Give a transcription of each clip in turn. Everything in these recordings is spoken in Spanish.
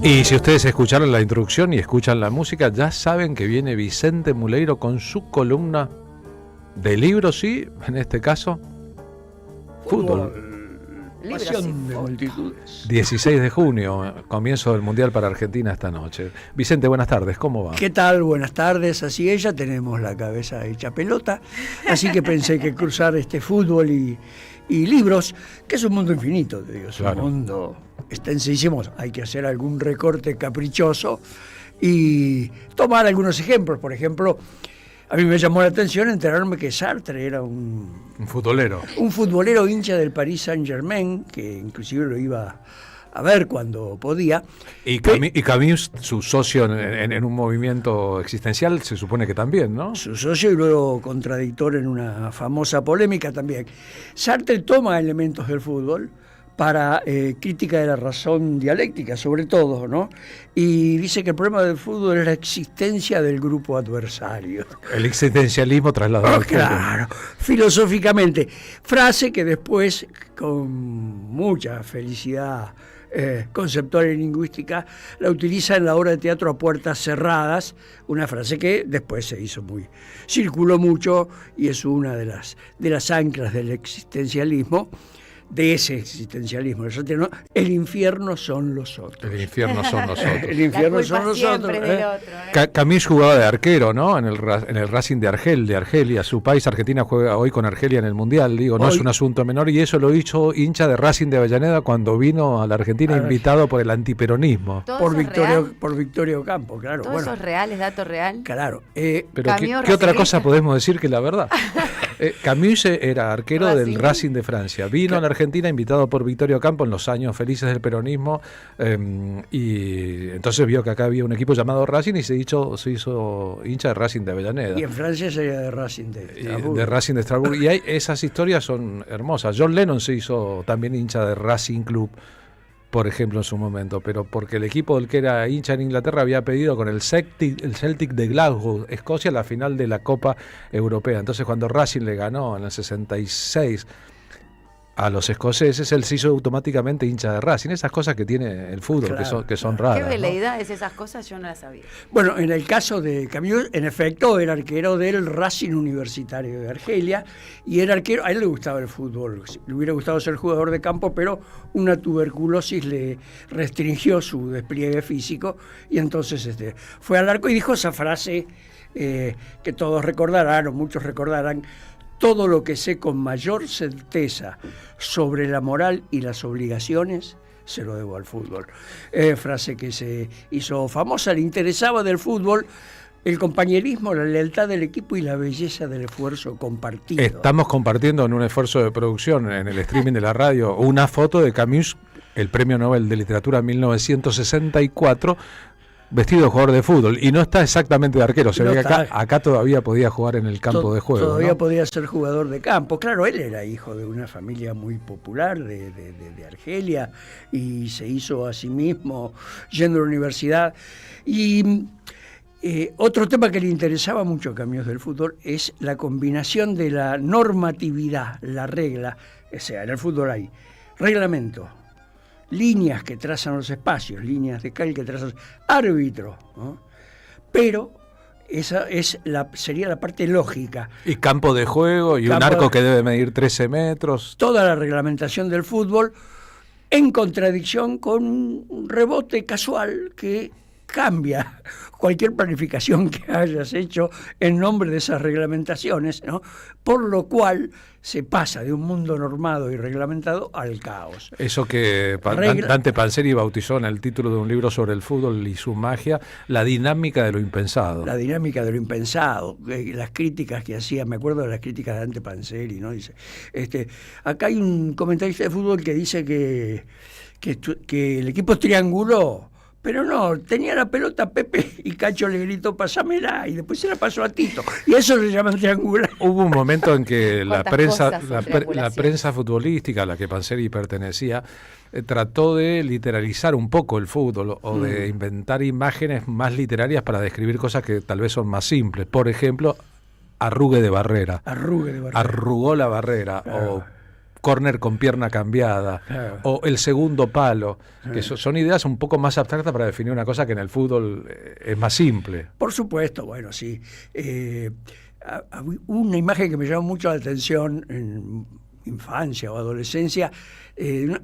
Y si ustedes escucharon la introducción y escuchan la música, ya saben que viene Vicente Muleiro con su columna de libros y, en este caso, fútbol. Pasión de multitudes. 16 de junio, comienzo del Mundial para Argentina esta noche. Vicente, buenas tardes, ¿cómo va? ¿Qué tal? Buenas tardes. Así es, ya tenemos la cabeza hecha pelota, así que pensé que cruzar fútbol y libros, que es un mundo infinito, te digo, es claro. Un mundo extensísimo, hay que hacer algún recorte caprichoso y tomar algunos ejemplos. Por ejemplo, a mí me llamó la atención enterarme que Sartre era un futbolero. Un futbolero hincha del Paris Saint-Germain, que inclusive lo iba a ver cuando podía. Y Camus, su socio en un movimiento existencial, se supone que también, ¿no? Su socio y luego contradictor en una famosa polémica también. Sartre toma elementos del fútbol para crítica de la razón dialéctica, sobre todo, ¿no? Y dice que el problema del fútbol es la existencia del grupo adversario. El existencialismo trasladado al fútbol. Claro, filosóficamente. Frase que después, con mucha felicidad conceptual y lingüística, la utiliza en la obra de teatro A Puertas Cerradas, una frase que después se hizo circuló mucho y es una de las anclas del existencialismo. De ese existencialismo, el infierno son los otros. El infierno son nosotros. El infierno son nosotros. Camus jugaba de arquero, ¿no? En el Racing de Argelia, su país. Argentina juega hoy con Argelia en el Mundial, no hoy, es un asunto menor, y eso lo hizo hincha de Racing de Avellaneda cuando vino a la Argentina invitado por el antiperonismo. Por Victorio Ocampo, claro. ¿Todo eso es real, es dato real? Claro. Pero ¿qué otra cosa podemos decir que la verdad? Camus era arquero del Racing de Francia. Vino a la Argentina invitado por Victorio Ocampo en los años felices del peronismo, y entonces vio que acá había un equipo llamado Racing y se hizo hincha de Racing de Avellaneda. Y en Francia sería de Racing de Estrasburgo. De Racing de Estrasburgo. Y esas historias son hermosas. John Lennon se hizo también hincha de Racing Club, por ejemplo, en su momento, pero porque el equipo del que era hincha en Inglaterra había pedido con el Celtic de Glasgow, Escocia, la final de la Copa Europea. Entonces, cuando Racing le ganó en el 66 a los escoceses, él se hizo automáticamente hincha de Racing. Esas cosas que tiene el fútbol, claro, que son raras. Qué veleidad es esas cosas, yo no las sabía. Bueno, en el caso de Camus, en efecto, era arquero del Racing Universitario de Argelia, y era arquero, a él le gustaba el fútbol, le hubiera gustado ser jugador de campo, pero una tuberculosis le restringió su despliegue físico, y entonces fue al arco y dijo esa frase que todos recordarán, o muchos recordarán: todo lo que sé con mayor certeza sobre la moral y las obligaciones se lo debo al fútbol. Frase que se hizo famosa. Le interesaba del fútbol el compañerismo, la lealtad del equipo y la belleza del esfuerzo compartido. Estamos compartiendo en un esfuerzo de producción en el streaming de la radio una foto de Camus, el Premio Nobel de Literatura 1964, vestido de jugador de fútbol, y no está exactamente de arquero, se ve que acá todavía podía jugar en el campo de juego. Todavía podía ser jugador de campo. Claro, él era hijo de una familia muy popular de Argelia, y se hizo a sí mismo yendo a la universidad. Y otro tema que le interesaba mucho a Camus del fútbol es la combinación de la normatividad, la regla. O sea, en el fútbol hay reglamento, líneas que trazan los espacios, líneas de cal que trazan árbitro, ¿no? Pero esa sería la parte lógica. Y campo de juego, y un arco que debe medir 13 metros. Toda la reglamentación del fútbol en contradicción con un rebote casual que cambia cualquier planificación que hayas hecho en nombre de esas reglamentaciones, ¿no? Por lo cual se pasa de un mundo normado y reglamentado al caos. Eso que Dante Panzeri bautizó en el título de un libro sobre el fútbol y su magia, la dinámica de lo impensado. La dinámica de lo impensado, las críticas que hacía, me acuerdo de las críticas de Dante Panzeri, ¿no? Dice, acá hay un comentarista de fútbol que dice que el equipo trianguló, pero no, tenía la pelota Pepe y Cacho le gritó pasámela, y después se la pasó a Tito, y eso le llaman triangular. Hubo un momento en que la prensa futbolística a la que Panzeri pertenecía trató de literalizar un poco el fútbol, o de inventar imágenes más literarias para describir cosas que tal vez son más simples. Por ejemplo, arrugue de barrera. Arrugó la barrera, claro. O córner con pierna cambiada, Claro. o el segundo palo, que son ideas un poco más abstractas para definir una cosa que en el fútbol es más simple. Por supuesto, bueno, sí. Una imagen que me llamó mucho la atención en infancia o adolescencia,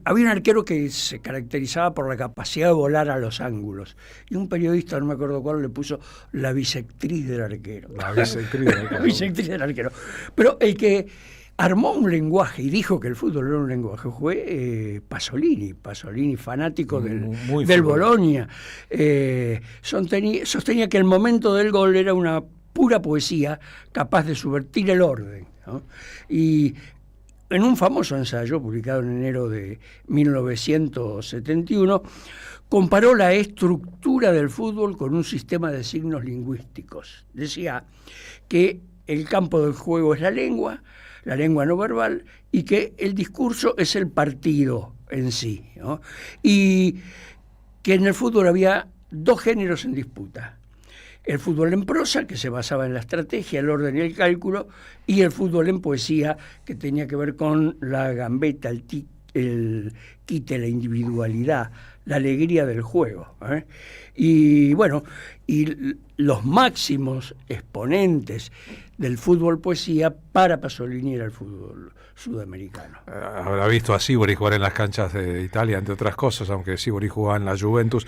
había un arquero que se caracterizaba por la capacidad de volar a los ángulos. Y un periodista, no me acuerdo cuál, le puso la bisectriz del arquero. La bisectriz del arquero. La bisectriz del arquero. Pero el que armó un lenguaje y dijo que el fútbol era un lenguaje fue Pasolini, fanático Muy del futbolero. Bolonia. Sostenía que el momento del gol era una pura poesía capaz de subvertir el orden, ¿no? Y en un famoso ensayo publicado en enero de 1971, comparó la estructura del fútbol con un sistema de signos lingüísticos. Decía que el campo del juego es la lengua no verbal, y que el discurso es el partido en sí, ¿no? Y que en el fútbol había dos géneros en disputa: el fútbol en prosa, que se basaba en la estrategia, el orden y el cálculo, y el fútbol en poesía, que tenía que ver con la gambeta, el quite, la individualidad, la alegría del juego, ¿eh? Y bueno, y los máximos exponentes del fútbol poesía para Pasolini era el fútbol sudamericano. Habrá visto a Sibori jugar en las canchas de Italia, entre otras cosas, aunque Sibori jugaba en la Juventus.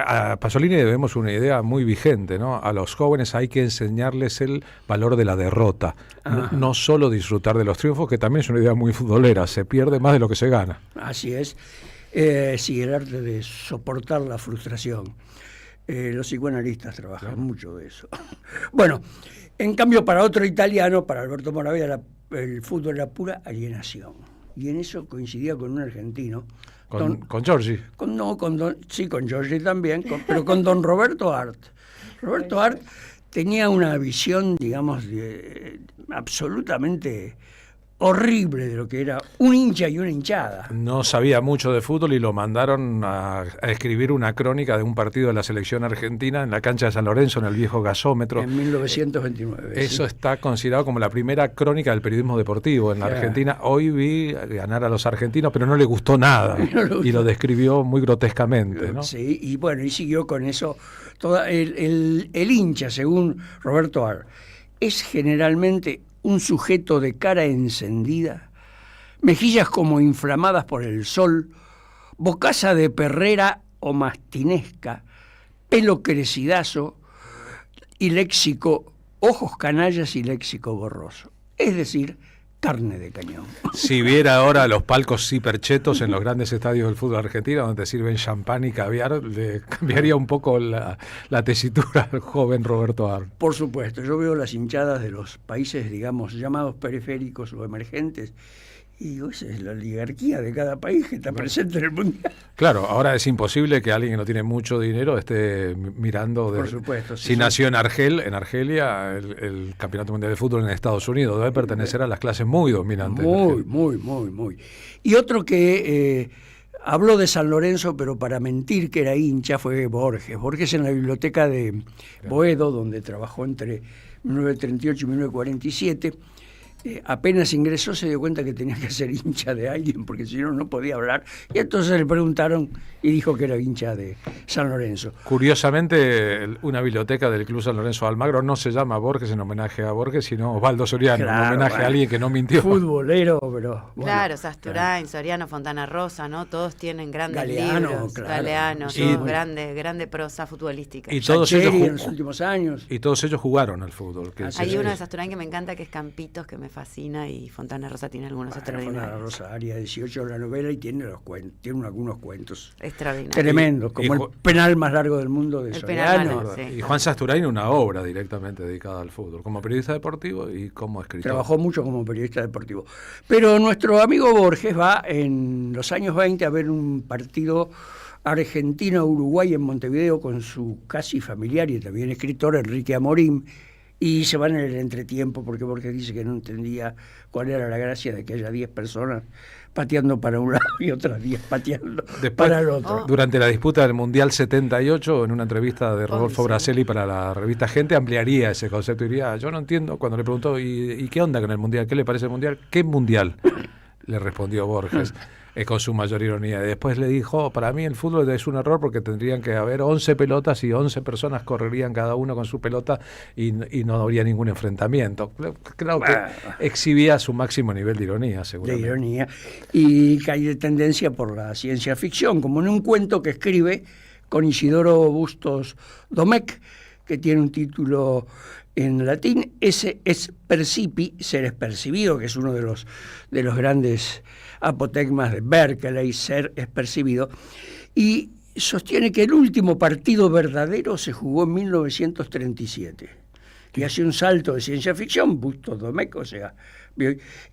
A Pasolini debemos una idea muy vigente, ¿no? A los jóvenes hay que enseñarles el valor de la derrota, no solo disfrutar de los triunfos, que también es una idea muy futbolera, se pierde más de lo que se gana. Así es. Sí, el arte de soportar la frustración. Los psicoanalistas trabajan mucho de eso. Bueno, en cambio, para otro italiano, para Alberto Moravia, el fútbol era pura alienación. Y en eso coincidía con un argentino. Con Giorgi. Con Giorgi también, pero con don Roberto Art. Roberto Art tenía una visión, digamos, absolutamente horrible de lo que era un hincha y una hinchada. No sabía mucho de fútbol y lo mandaron a escribir una crónica de un partido de la selección argentina en la cancha de San Lorenzo, en el viejo gasómetro. En 1929. Eso sí. está considerado como la primera crónica del periodismo deportivo en la Argentina. Hoy vi ganar a los argentinos, pero no le gustó nada. Y lo describió muy grotescamente, ¿no? Sí, y bueno, y siguió con eso. El hincha, según Roberto Ar, es generalmente un sujeto de cara encendida, mejillas como inflamadas por el sol, bocaza de perrera o mastinesca, pelo crecidazo y léxico, ojos canallas y léxico borroso. Es decir, carne de cañón. Si viera ahora los palcos hiperchetos en los grandes estadios del fútbol argentino, donde sirven champán y caviar, le cambiaría un poco la tesitura al joven Roberto Ar. Por supuesto, yo veo las hinchadas de los países, digamos, llamados periféricos o emergentes, y digo, esa es la oligarquía de cada país que está presente en el Mundial. Claro, ahora es imposible que alguien que no tiene mucho dinero esté mirando Por supuesto, sí, si nació en Argelia, el Campeonato Mundial de Fútbol en Estados Unidos. Debe pertenecer a las clases muy dominantes. Muy. Y otro que habló de San Lorenzo, pero para mentir que era hincha, fue Borges. Borges, en la biblioteca de Boedo, donde trabajó entre 1938 y 1947, apenas ingresó, se dio cuenta que tenía que ser hincha de alguien, porque si no, no podía hablar. Y entonces le preguntaron y dijo que era hincha de San Lorenzo. Curiosamente, una biblioteca del Club San Lorenzo de Almagro no se llama Borges en homenaje a Borges, sino Osvaldo Soriano, Claro, en homenaje a alguien que no mintió. Futbolero, pero... bueno, Claro, Sasturain, Soriano, Fontana Rosa, ¿no? Todos tienen grandes Galeano, libros. claro. Galeano, Sí, todo bueno. grande prosa futbolística. Y todos Sacheri ellos en los últimos años. y todos ellos jugaron al fútbol. Que Así Hay sí. uno de Sasturain que me encanta, que es Campitos, que me fascina, y Fontana Rosa tiene algunos Fontana extraordinarios. Rosa, Área 18 de la novela, y tiene algunos cuentos Extraordinarios. tremendos, como el penal más largo del mundo de El penal más Soriano. largo, sí. Y Juan Sasturain, una obra directamente dedicada al fútbol, como periodista deportivo y como escritor. Trabajó mucho como periodista deportivo. Pero nuestro amigo Borges va en los años 20 a ver un partido Argentina-Uruguay en Montevideo con su casi familiar y también escritor Enrique Amorim, y se van en el entretiempo porque Borges dice que no entendía cuál era la gracia de que haya 10 personas pateando para un lado y otras 10 pateando para el otro. Durante la disputa del Mundial 78, en una entrevista de Rodolfo sí. Braselli para la revista Gente, ampliaría ese concepto y diría, yo no entiendo, cuando le preguntó, ¿y qué onda con el Mundial? ¿Qué le parece el Mundial? ¿Qué Mundial? le respondió Borges. Con su mayor ironía. Y después le dijo, para mí el fútbol es un error porque tendrían que haber 11 pelotas y 11 personas correrían cada uno con su pelota y no habría ningún enfrentamiento. Creo que exhibía su máximo nivel de ironía, seguramente. De ironía. Y que hay de tendencia por la ciencia ficción, como en un cuento que escribe con Isidoro Bustos Domecq, que tiene un título en latín, ese es percipi, ser es percibido, que es uno de los grandes apotegmas de Berkeley, ser es percibido, y sostiene que el último partido verdadero se jugó en 1937. Y hace un salto de ciencia ficción, Bustos Domecq, o sea,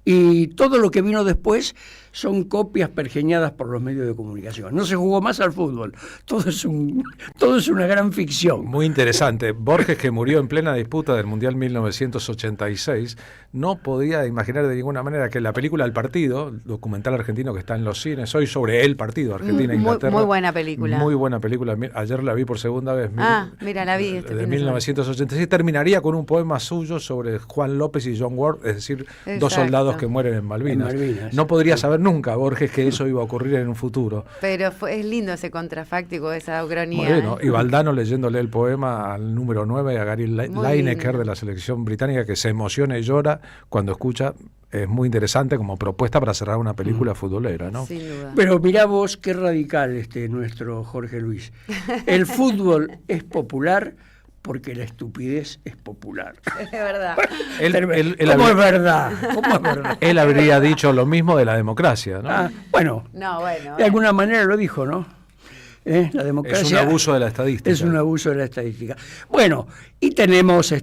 y todo lo que vino después son copias pergeñadas por los medios de comunicación. No se jugó más al fútbol, todo es una gran ficción. Muy interesante. Borges, que murió en plena disputa del Mundial 1986, no podía imaginar de ninguna manera que la película El Partido, documental argentino que está en los cines hoy sobre el partido Argentina-Inglaterra. Muy buena película. Muy buena película. Ayer la vi por segunda vez. Mira, la vi. De 1986. Terminaría con un poema suyo sobre Juan López y John Ward, es decir, dos soldados que mueren en Malvinas. No podría saber nunca Borges que eso iba a ocurrir en un futuro. Pero es lindo ese contrafáctico, esa ucronía. Bueno, y Valdano leyéndole el poema al número 9, a Gary Lineker de la selección británica, que se emociona y llora cuando escucha. Es muy interesante como propuesta para cerrar una película futbolera, ¿no? Sin duda. Pero mirá vos qué radical nuestro Jorge Luis. El fútbol es popular porque la estupidez es popular. Es verdad. ¿Cómo es verdad? Él habría dicho lo mismo de la democracia, ¿no? Bueno, de alguna manera lo dijo, ¿no? La democracia es un abuso de la estadística. Es un abuso de la estadística. Bueno, y tenemos,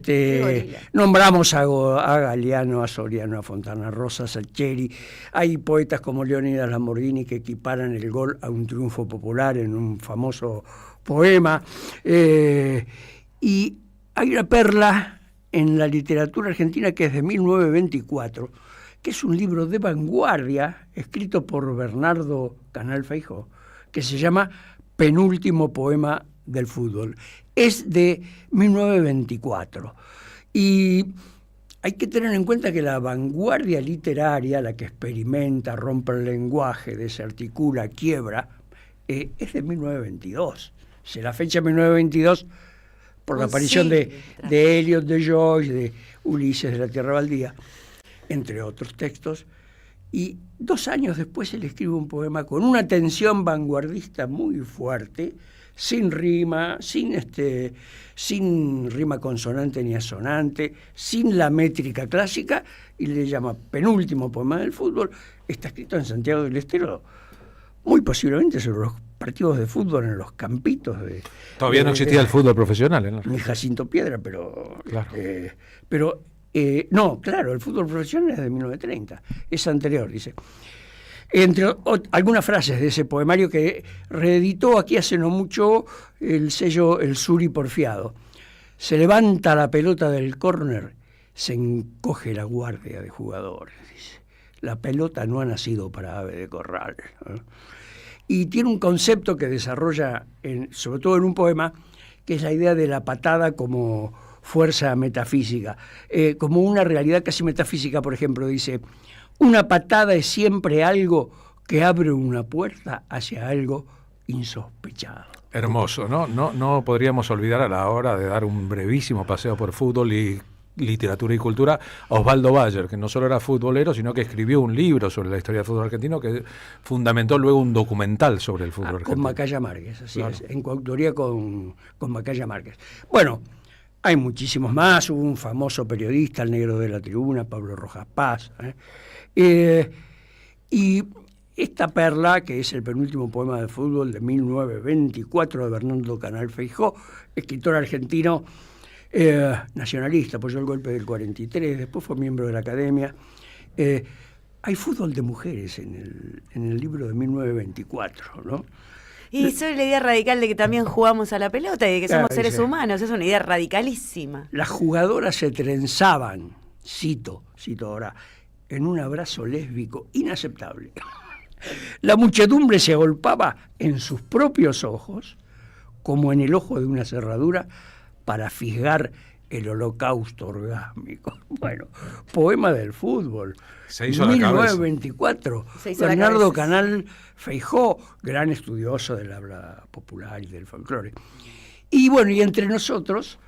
nombramos a Galeano, a Soriano, a Fontana Rosa, a Salieri. Hay poetas como Leónidas Lamborghini que equiparan el gol a un triunfo popular en un famoso poema. Y hay una perla en la literatura argentina que es de 1924, que es un libro de vanguardia escrito por Bernardo Canal Feijó, que se llama Penúltimo poema del fútbol. Es de 1924. Y hay que tener en cuenta que la vanguardia literaria, la que experimenta, rompe el lenguaje, desarticula, quiebra, es de 1922. La fecha 1922 por la aparición de Eliot, de Joyce, de Ulises de la Tierra Baldía, entre otros textos. Y 2 años después él escribe un poema con una tensión vanguardista muy fuerte, sin rima, sin rima consonante ni asonante, sin la métrica clásica, y le llama Penúltimo poema del fútbol. Está escrito en Santiago del Estero, muy posiblemente sobre los partidos de fútbol en los campitos de... Todavía no existía el fútbol profesional, ¿no? Ni Jacinto Piedra, pero... Claro. No, claro, el fútbol profesional es de 1930, es anterior, dice. Entre algunas frases de ese poemario que reeditó aquí hace no mucho el sello El Suri Porfiado. Se levanta la pelota del córner, se encoge la guardia de jugadores, dice. La pelota no ha nacido para ave de corral, ¿eh? Y tiene un concepto que desarrolla, sobre todo en un poema, que es la idea de la patada como fuerza metafísica, como una realidad casi metafísica. Por ejemplo, dice, una patada es siempre algo que abre una puerta hacia algo insospechado. Hermoso, ¿no? No podríamos olvidar a la hora de dar un brevísimo paseo por fútbol y literatura y cultura a Osvaldo Bayer, que no solo era futbolero, sino que escribió un libro sobre la historia del fútbol argentino, que fundamentó luego un documental sobre el fútbol argentino. Con Macaya Márquez, así es, en coautoría con Macaya Márquez. Bueno, hay muchísimos más. Hubo un famoso periodista, el negro de la tribuna, Pablo Rojas Paz. Y esta perla, que es el penúltimo poema de fútbol de 1924 de Bernardo Canal Feijó, escritor argentino, nacionalista, apoyó el golpe del 43, después fue miembro de la Academia. Hay fútbol de mujeres en el libro de 1924, ¿no? Y soy la idea radical de que también jugamos a la pelota y de que somos seres humanos. Es una idea radicalísima. Las jugadoras se trenzaban, cito ahora, en un abrazo lésbico inaceptable. La muchedumbre se agolpaba en sus propios ojos, como en el ojo de una cerradura, para fisgar El holocausto orgásmico. Bueno, poema del fútbol. Se hizo la cabeza. 1924. Se hizo la Bernardo cabeza. Canal Feijó, gran estudioso del habla popular y del folclore. Y bueno, y entre nosotros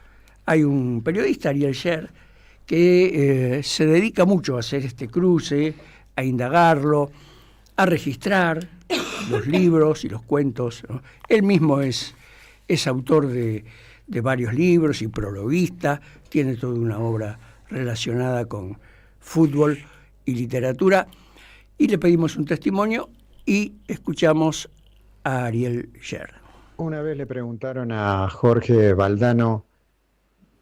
hay un periodista, Ariel Sher, que se dedica mucho a hacer este cruce, a indagarlo, a registrar los libros y los cuentos, ¿no? Él mismo es autor de varios libros y prologuista, tiene toda una obra relacionada con fútbol y literatura, y le pedimos un testimonio y escuchamos a Ariel Sher. Una vez le preguntaron a Jorge Valdano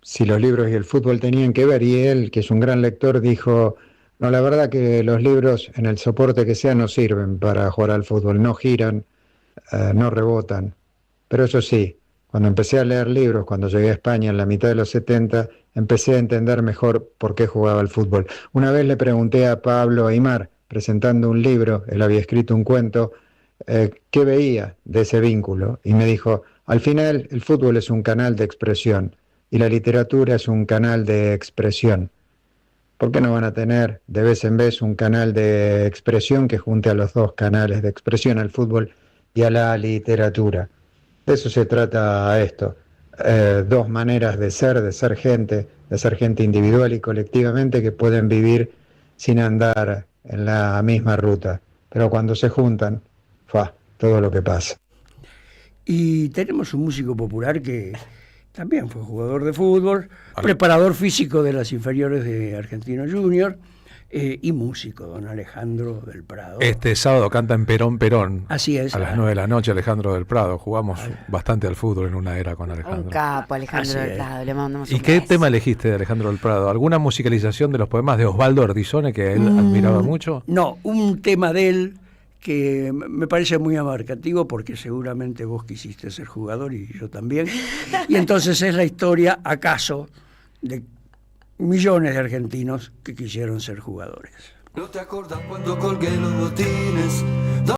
si los libros y el fútbol tenían que ver, y él, que es un gran lector, dijo: no, la verdad que los libros, en el soporte que sea, no sirven para jugar al fútbol, no giran, no rebotan. Pero eso sí, cuando empecé a leer libros, cuando llegué a España en la mitad de los 70, empecé a entender mejor por qué jugaba al fútbol. Una vez le pregunté a Pablo Aimar, presentando un libro, él había escrito un cuento, qué veía de ese vínculo, y me dijo: al final el fútbol es un canal de expresión y la literatura es un canal de expresión. ¿Por qué no van a tener de vez en vez un canal de expresión que junte a los dos canales de expresión, al fútbol y a la literatura? De eso se trata esto. Dos maneras de ser gente individual y colectivamente, que pueden vivir sin andar en la misma ruta. Pero cuando se juntan, todo lo que pasa. Y tenemos un músico popular que también fue jugador de fútbol, preparador físico de las inferiores de Argentino Junior, y músico, don Alejandro del Prado. Este sábado canta en Perón Perón. Así es. A las 9 de la noche, Alejandro del Prado. Jugamos bastante al fútbol en una era con Un Alejandro. capo, Alejandro Así del es. Prado. Le mandamos ¿Y un qué beso. tema elegiste de Alejandro del Prado? ¿Alguna musicalización de los poemas de Osvaldo Ordizone que él admiraba mucho? No, un tema de él que me parece muy abarcativo, porque seguramente vos quisiste ser jugador y yo también. Y entonces es la historia, acaso, de millones de argentinos que quisieron ser jugadores. ¿No te acordás cuando colgué los botines?